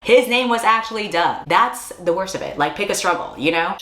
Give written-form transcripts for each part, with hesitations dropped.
his name was actually Doug. That's the worst of it. Like, pick a struggle, you know?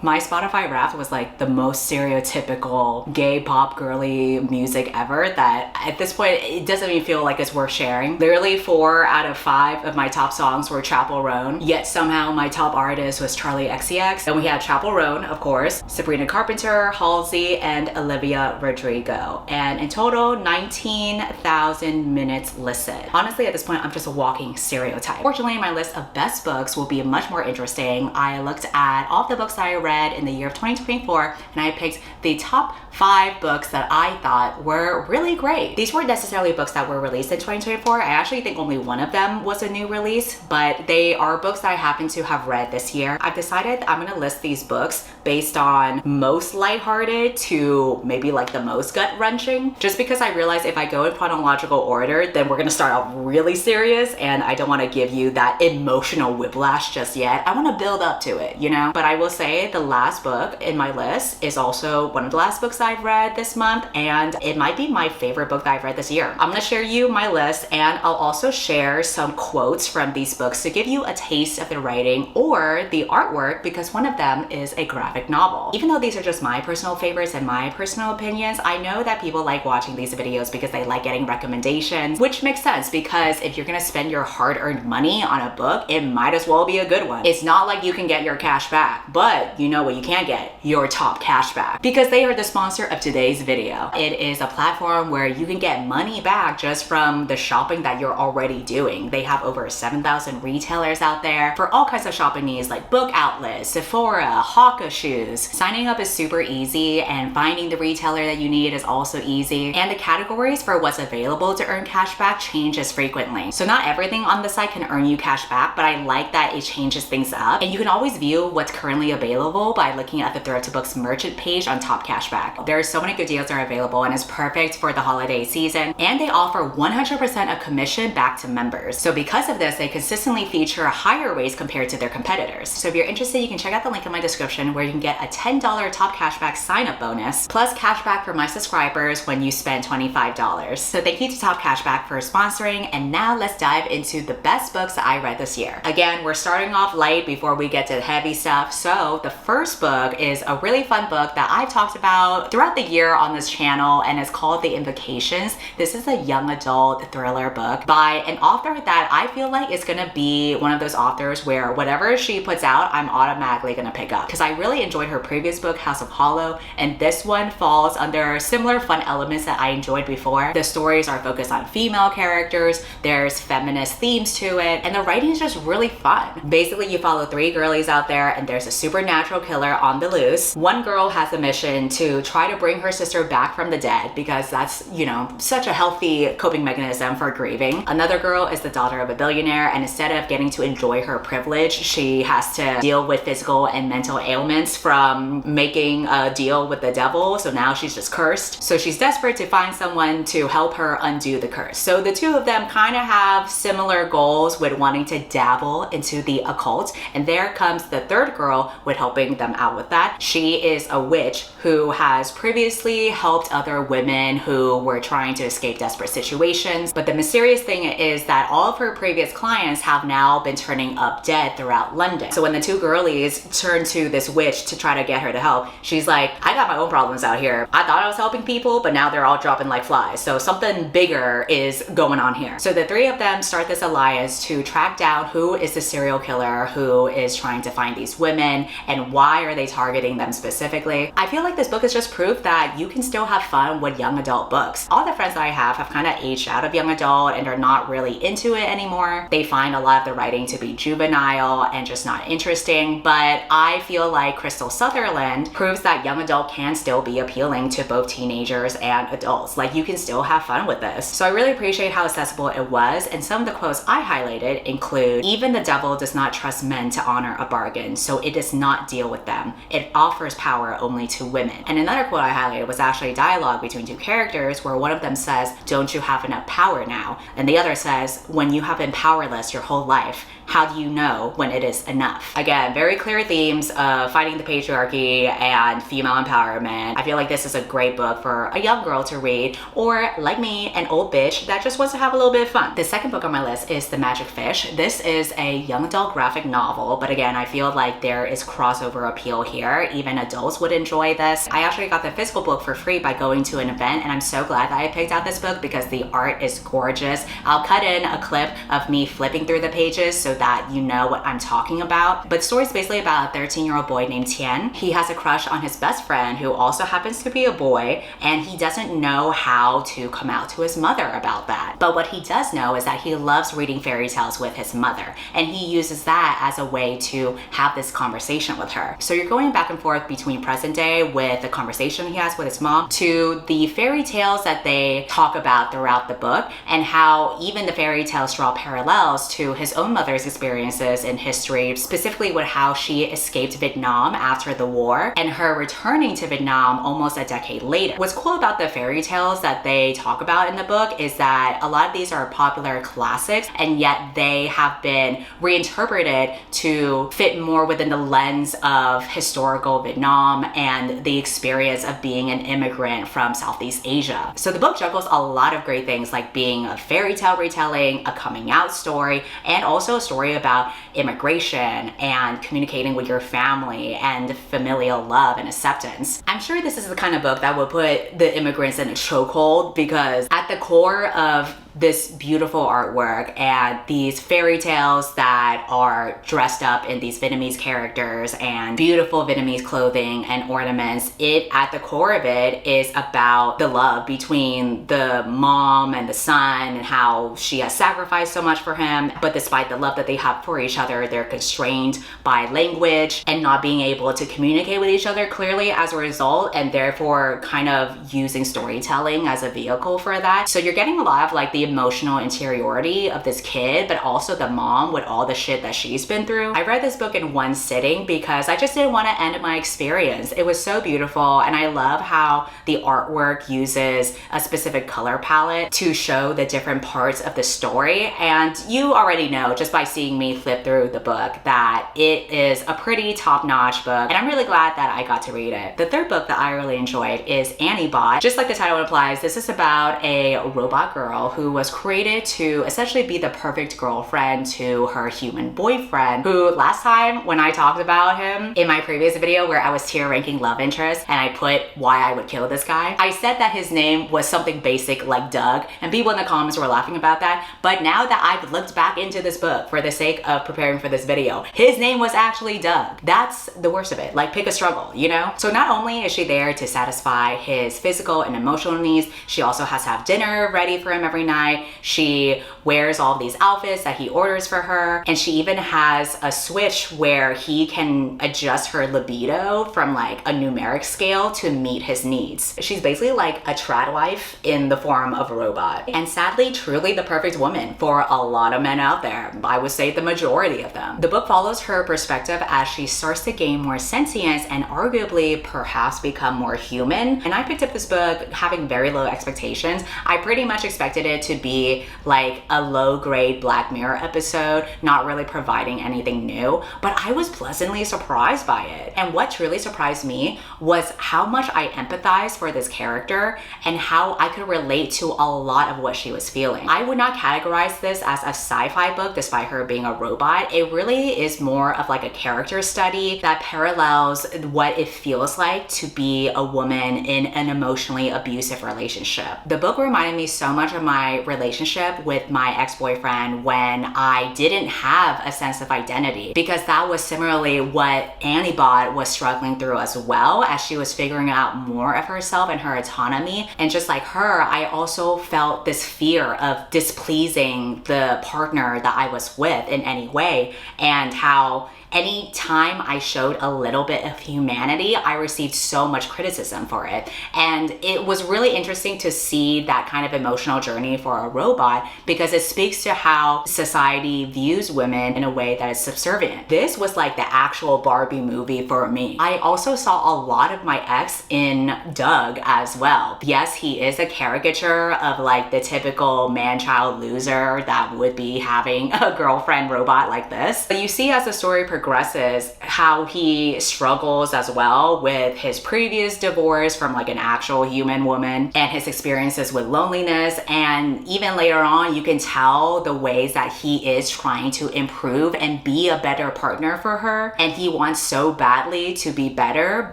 My Spotify Wrapped was like the most stereotypical gay pop girly music ever that at this point it doesn't even feel like it's worth sharing. Literally 4 out of 5 of my top songs were Chapel Roan, yet somehow my top artist was Charlie XCX. Then we had Chapel Roan, of course, Sabrina Carpenter, Halsey, and Olivia Rodrigo. And in total, 19,000 minutes listened. Honestly, at this point, I'm just a walking stereotype. Fortunately, my list of best books will be much more interesting. I looked at all the books that I read in the year of 2024, and I picked the top 5 books that I thought were really great. These weren't necessarily books that were released in 2024. I actually think only one of them was a new release, but they are books that I happen to have read this year. I've decided I'm gonna list these books based on most lighthearted to maybe like the most gut-wrenching, just because I realize if I go in chronological order, then we're gonna start off really serious, and I don't want to give you that emotional whiplash just yet. I want to build up to it, you know? But I will say the last book in my list is also one of the last books I've read this month, and it might be my favorite book that I've read this year. I'm gonna share you my list, and I'll also share some quotes from these books to give you a taste of the writing or the artwork, because one of them is a graphic novel. Even though these are just my personal favorites and my personal opinions, I know that people like watching these videos because they like getting recommendations, which makes sense because if you're gonna spend your hard-earned money on a book, it might as well be a good one. It's not like you can get your cash back, but you know what you can get? Your TopCashback, because they are the sponsor of today's video. It is a platform where you can get money back just from the shopping that you're already doing. They have over 7,000 retailers out there for all kinds of shopping needs like book outlets, Sephora, Hawka shoes. Signing up is super easy, and finding the retailer that you need is also easy. And the categories for what's available to earn cash back changes frequently. So not everything on the site can earn you cash back, but I like that it changes things up. And you can always view what's currently available by looking at the Thread to Books merchant page on TopCashback. There are so many good deals that are available, and it's perfect for the holiday season. And they offer 100% of commission back to members. So because of this, they consistently feature higher rates compared to their competitors. So if you're interested, you can check out the link in my description where you can get a $10 TopCashback sign-up bonus, plus cashback for my subscribers when you spend $25. So thank you to TopCashback for sponsoring, and now let's dive into the best books that I read this year. Again, we're starting off light before we get to the heavy stuff. So the first book is a really fun book that I've talked about throughout the year on this channel, and it's called The Invocations. This is a young adult thriller book by an author that I feel like is gonna be one of those authors where whatever she puts out, I'm automatically gonna pick up, because I really enjoyed her previous book, House of Hollow, and this one falls under similar fun elements that I enjoyed before. The stories are focused on female characters, there's feminist themes to it, and the writing is just really fun. Basically, you follow 3 girlies out there, and there's a supernatural killer on the loose. One girl has a mission to try to bring her sister back from the dead, because that's, you know, such a healthy coping mechanism for grieving. Another girl is the daughter of a billionaire, and instead of getting to enjoy her privilege, she has to deal with physical and mental ailments from making a deal with the devil. So now she's just cursed. So she's desperate to find someone to help her undo the curse. So the two of them kind of have similar goals with wanting to dabble into the occult, and there comes the third girl with helping them out with that. She is a witch who has previously helped other women who were trying to escape desperate situations, but the mysterious thing is that all of her previous clients have now been turning up dead throughout London. So when the 2 girlies turn to this witch to try to get her to help, she's like, I got my own problems out here. I thought I was helping people, but now they're all dropping like flies. So something bigger is going on here. So the 3 of them start this alliance to track down who is the serial killer who is trying to find these women, and why are they targeting them specifically. I feel like this book is just proof that you can still have fun with young adult books. All the friends that I have kind of aged out of young adult and are not really into it anymore. They find a lot of the writing to be juvenile and just not interesting, but I feel like Crystal Sutherland proves that young adult can still be appealing to both teenagers and adults. Like, you can still have fun with this. So I really appreciate how accessible it was, and some of the quotes I highlighted include, even the devil does not trust men to honor a bargain, so it does not deal deal with them. It offers power only to women. And another quote I highlighted was actually a dialogue between two characters where one of them says, "Don't you have enough power now?" And the other says, "When you have been powerless your whole life, how do you know when it is enough?" Again, very clear themes of fighting the patriarchy and female empowerment. I feel like this is a great book for a young girl to read, or like me, an old bitch that just wants to have a little bit of fun. The second book on my list is The Magic Fish. This is a young adult graphic novel, but again, I feel like there is crossover appeal here. Even adults would enjoy this. I actually got the physical book for free by going to an event, and I'm so glad that I picked out this book because the art is gorgeous. I'll cut in a clip of me flipping through the pages so that you know what I'm talking about. But the story is basically about a 13-year-old boy named Tian. He has a crush on his best friend who also happens to be a boy, and he doesn't know how to come out to his mother about that. But what he does know is that he loves reading fairy tales with his mother, and he uses that as a way to have this conversation with her. So you're going back and forth between present day with the conversation he has with his mom to the fairy tales that they talk about throughout the book, and how even the fairy tales draw parallels to his own mother's experiences in history, specifically with how she escaped Vietnam after the war and her returning to Vietnam almost a decade later. What's cool about the fairy tales that they talk about in the book is that a lot of these are popular classics, and yet they have been reinterpreted to fit more within the lens of historical Vietnam and the experience of being an immigrant from Southeast Asia. So the book juggles a lot of great things, like being a fairy tale retelling, a coming out story, and also a story about immigration and communicating with your family and familial love and acceptance. I'm sure this is the kind of book that would put the immigrants in a chokehold, because at the core of this beautiful artwork and these fairy tales that are dressed up in these Vietnamese characters and beautiful Vietnamese clothing and ornaments, it at the core of it is about the love between the mom and the son and how she has sacrificed so much for him. But despite the love that they have for each other, they're constrained by language and not being able to communicate with each other clearly as a result, and therefore kind of using storytelling as a vehicle for that. So you're getting a lot of like the emotional interiority of this kid, but also the mom with all the shit that she's been through. I read this book in one sitting because I just didn't want to end my experience. It was so beautiful, and I love how the artwork uses a specific color palette to show the different parts of the story. And you already know just by seeing me flip through the book that it is a pretty top-notch book, and I'm really glad that I got to read it. The third book that I really enjoyed is Annie Bot. Just like the title implies, this is about a robot girl who was created to essentially be the perfect girlfriend to her human boyfriend, who last time when I talked about him in my previous video where I was tier ranking love interest and I put why I would kill this guy, I said that his name was something basic like Doug, and people in the comments were laughing about that. But now that I've looked back into this book for the sake of preparing for this video, his name was actually Doug. That's the worst of it. Like, pick a struggle, you know? So not only is she there to satisfy his physical and emotional needs, she also has to have dinner ready for him every night. She wears all these outfits that he orders for her, and she even has a switch where he can adjust her libido from like a numeric scale to meet his needs. She's basically like a trad wife in the form of a robot, and sadly truly the perfect woman for a lot of men out there. I would say the majority of them. The book follows her perspective as she starts to gain more sentience and arguably perhaps become more human. And I picked up this book having very low expectations. I pretty much expected it to be like a low-grade Black Mirror episode, not really providing anything new, but I was pleasantly surprised by it. And what truly surprised me was how much I empathized for this character and how I could relate to a lot of what she was feeling. I would not categorize this as a sci-fi book despite her being a robot. It really is more of like a character study that parallels what it feels like to be a woman in an emotionally abusive relationship. The book reminded me so much of my relationship with my ex-boyfriend when I didn't have a sense of identity, because that was similarly what Annie Bot was struggling through as well, as she was figuring out more of herself and her autonomy. And just like her, I also felt this fear of displeasing the partner that I was with in any way, and how any time I showed a little bit of humanity, I received so much criticism for it. And it was really interesting to see that kind of emotional journey for a robot because it speaks to how society views women in a way that is subservient. This was like the actual Barbie movie for me. I also saw a lot of my ex in Doug as well. Yes, he is a caricature of like the typical man-child loser that would be having a girlfriend robot like this. But you see as the story progresses how he struggles as well with his previous divorce from like an actual human woman and his experiences with loneliness. And even later on, you can tell the ways that he is trying to improve and be a better partner for her. And he wants so badly to be better.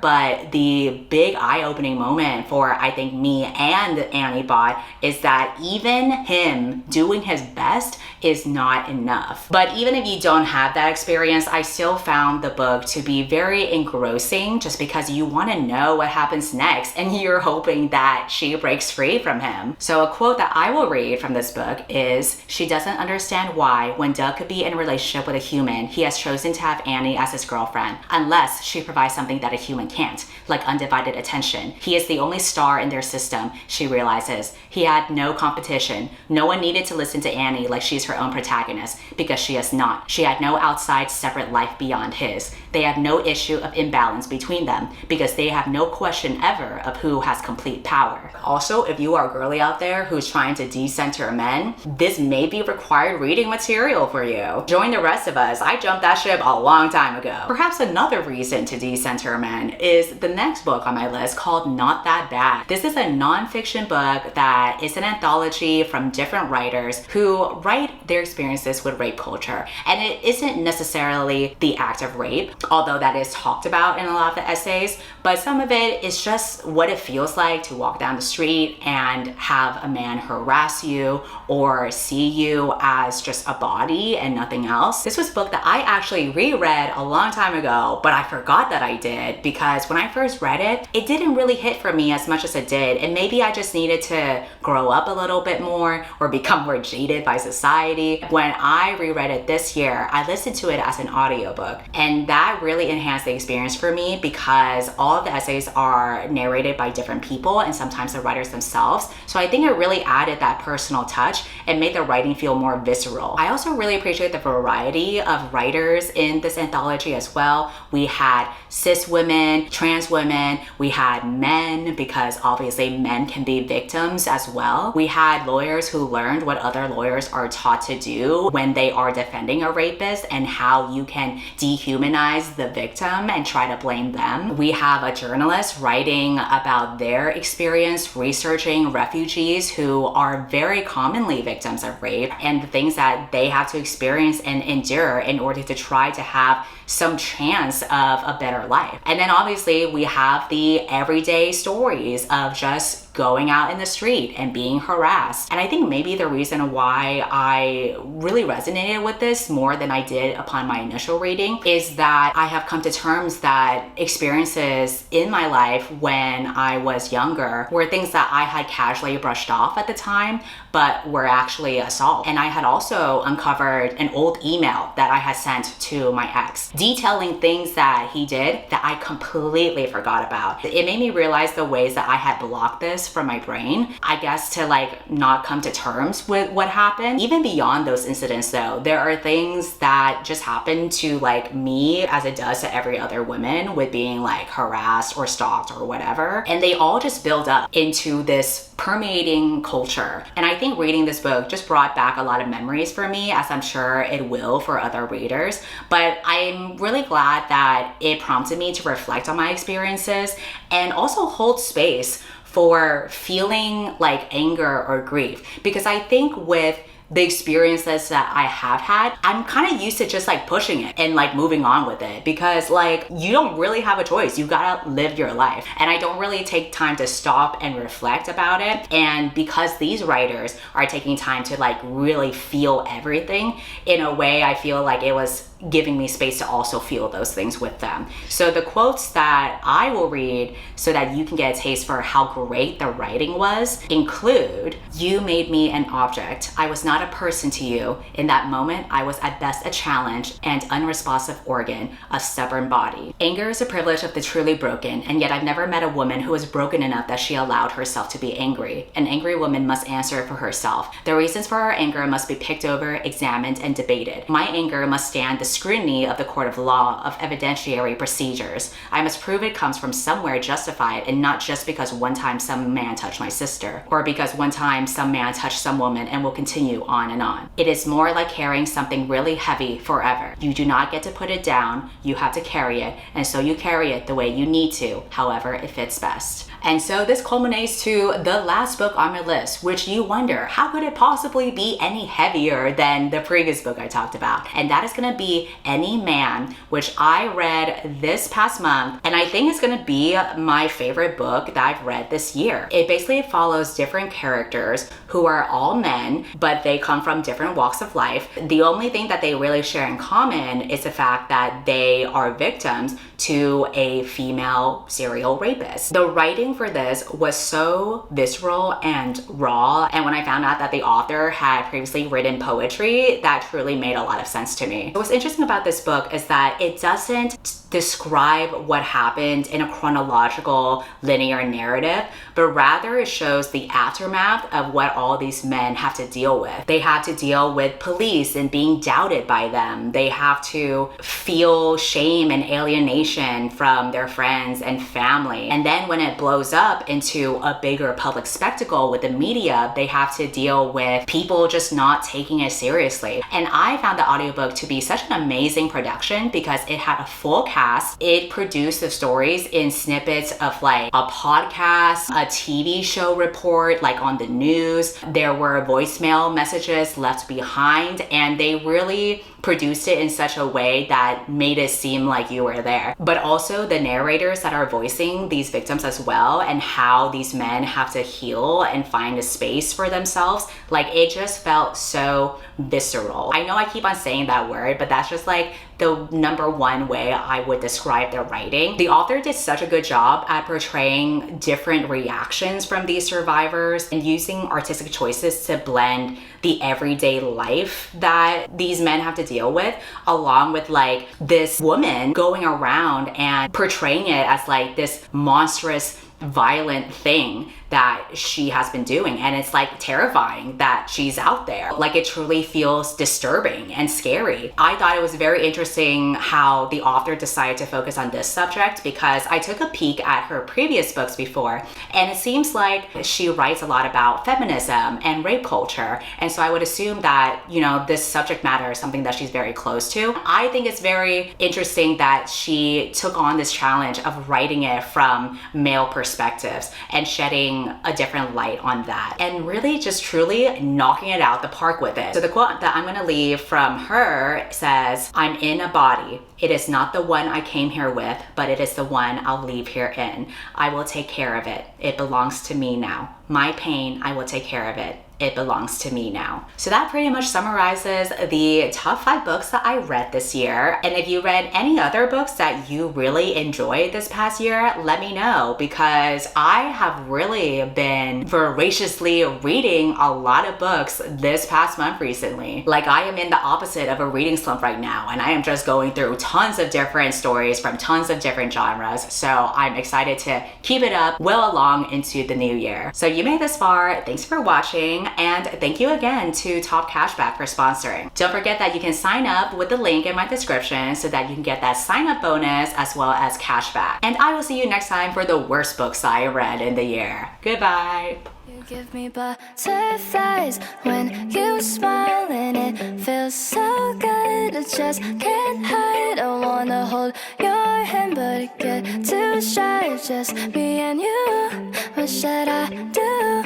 But the big eye-opening moment for, I think, me and Annie Bot is that even him doing his best is not enough. But even if you don't have that experience, I still found the book to be very engrossing just because you want to know what happens next and you're hoping that she breaks free from him. So a quote that I will read from this book is, "She doesn't understand why, when Doug could be in a relationship with a human, he has chosen to have Annie as his girlfriend, unless she provides something that a human can't, like undivided attention. He is the only star in their system," she realizes. He had no competition. No one needed to listen to Annie like she's her own protagonist, because she is not. She had no outside separate life beyond his. They had no issue of imbalance between them, because they have no question ever of who has complete power. Also, if you are a girly out there who's trying to decenter men, this may be required reading material for you. Join the rest of us. I jumped that ship a long time ago. Perhaps another reason to decenter men is the next book on my list called Not That Bad. This is a nonfiction book that is an anthology from different writers who write their experiences with rape culture. And it isn't necessarily the act of rape, although that is talked about in a lot of the essays, but some of it is just what it feels like to walk down the street and have a man harass you or see you as just a body and nothing else. This was a book that I actually reread a long time ago, but I forgot that I did, because when I first read it, it didn't really hit for me as much as it did, and maybe I just needed to grow up a little bit more or become more jaded by society. When I reread it this year, I listened to it as an audiobook, and that really enhanced the experience for me because all of the essays are narrated by different people and sometimes the writers themselves. So I think it really added that personal touch and made the writing feel more visceral. I also really appreciate the variety of writers in this anthology as well. We had cis women, trans women, we had men, because obviously men can be victims as well. We had lawyers who learned what other lawyers are taught to do when they are defending a rapist and how you can dehumanize the victim and try to blame them. We have a journalist writing about their experience researching refugees who are very commonly victims of rape and the things that they have to experience and endure in order to try to have some chance of a better life. And then obviously we have the everyday stories of just going out in the street and being harassed. And I think maybe the reason why I really resonated with this more than I did upon my initial reading is that I have come to terms that experiences in my life when I was younger were things that I had casually brushed off at the time, but were actually assault. And I had also uncovered an old email that I had sent to my ex, detailing things that he did that I completely forgot about. It made me realize the ways that I had blocked this from my brain, I guess, to like not come to terms with what happened. Even beyond those incidents though, there are things that just happen to like me as it does to every other woman with being like harassed or stalked or whatever. And they all just build up into this permeating culture. And I think reading this book just brought back a lot of memories for me, as I'm sure it will for other readers. But I'm really glad that it prompted me to reflect on my experiences and also hold space for feeling like anger or grief. Because I think with the experiences that I have had, I'm kind of used to just like pushing it and like moving on with it, because like you don't really have a choice. You gotta live your life. And I don't really take time to stop and reflect about it. And because these writers are taking time to like really feel everything, in a way I feel like it was giving me space to also feel those things with them. So the quotes that I will read so that you can get a taste for how great the writing was include, "You made me an object. I was not not a person to you. In that moment, I was at best a challenge and unresponsive organ, a stubborn body. Anger is a privilege of the truly broken, and yet I've never met a woman who was broken enough that she allowed herself to be angry. An angry woman must answer for herself. The reasons for her anger must be picked over, examined, and debated. My anger must stand the scrutiny of the court of law, of evidentiary procedures. I must prove it comes from somewhere justified, and not just because one time some man touched my sister, or because one time some man touched some woman, and will continue on and on. It is more like carrying something really heavy forever. You do not get to put it down, you have to carry it, and so you carry it the way you need to, however it fits best. And so this culminates to the last book on my list, which you wonder, how could it possibly be any heavier than the previous book I talked about? And that is gonna be Any Man, which I read this past month, and I think it's gonna be my favorite book that I've read this year. It basically follows different characters who are all men, but they come from different walks of life. The only thing that they really share in common is the fact that they are victims to a female serial rapist. The writing for this was so visceral and raw, and when I found out that the author had previously written poetry, that truly made a lot of sense to me. What's interesting about this book is that it doesn't describe what happened in a chronological linear narrative, but rather it shows the aftermath of what all these men have to deal with. They have to deal with police and being doubted by them. They have to feel shame and alienation from their friends and family. And then when it blows up into a bigger public spectacle with the media, they have to deal with people just not taking it seriously. And I found the audiobook to be such an amazing production because it had a full cast. It produced the stories in snippets of like a podcast, a TV show report, like on the news. There were voicemail messages left behind, and they really produced it in such a way that made it seem like you were there. But also the narrators that are voicing these victims as well, and how these men have to heal and find a space for themselves. Like, it just felt so visceral. I know I keep on saying that word, but that's just like the number one way I would describe their writing. The author did such a good job at portraying different reactions from these survivors and using artistic choices to blend the everyday life that these men have to deal with, along with like this woman going around and portraying it as like this monstrous, violent thing that she has been doing. And it's like terrifying that she's out there. Like, it truly feels disturbing and scary. I thought it was very interesting how the author decided to focus on this subject, because I took a peek at her previous books before, and it seems like she writes a lot about feminism and rape culture. And so I would assume that, you know, this subject matter is something that she's very close to. I think it's very interesting that she took on this challenge of writing it from male perspectives and shedding a different light on that, and really just truly knocking it out the park with it. So the quote that I'm gonna leave from her says, "I'm in a body. It is not the one I came here with, but it is the one I'll leave here in. I will take care of it. It belongs to me now. My pain, I will take care of it. It belongs to me now." So that pretty much summarizes the top 5 books that I read this year. And if you read any other books that you really enjoyed this past year, let me know, because I have really been voraciously reading a lot of books this past month recently. Like, I am in the opposite of a reading slump right now, and I am just going through tons of different stories from tons of different genres. So I'm excited to keep it up well along into the new year. So you made this far, thanks for watching. And thank you again to TopCashback for sponsoring. Don't forget that you can sign up with the link in my description so that you can get that sign up bonus as well as cashback. And I will see you next time for the worst books I read in the year. Goodbye. You give me butterflies when you smile, and it feels so good. I just can't hide. I wanna hold your hand, but I get too shy. Just me and you. What should I do?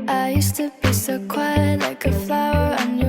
I used to be so quiet, like a flower on your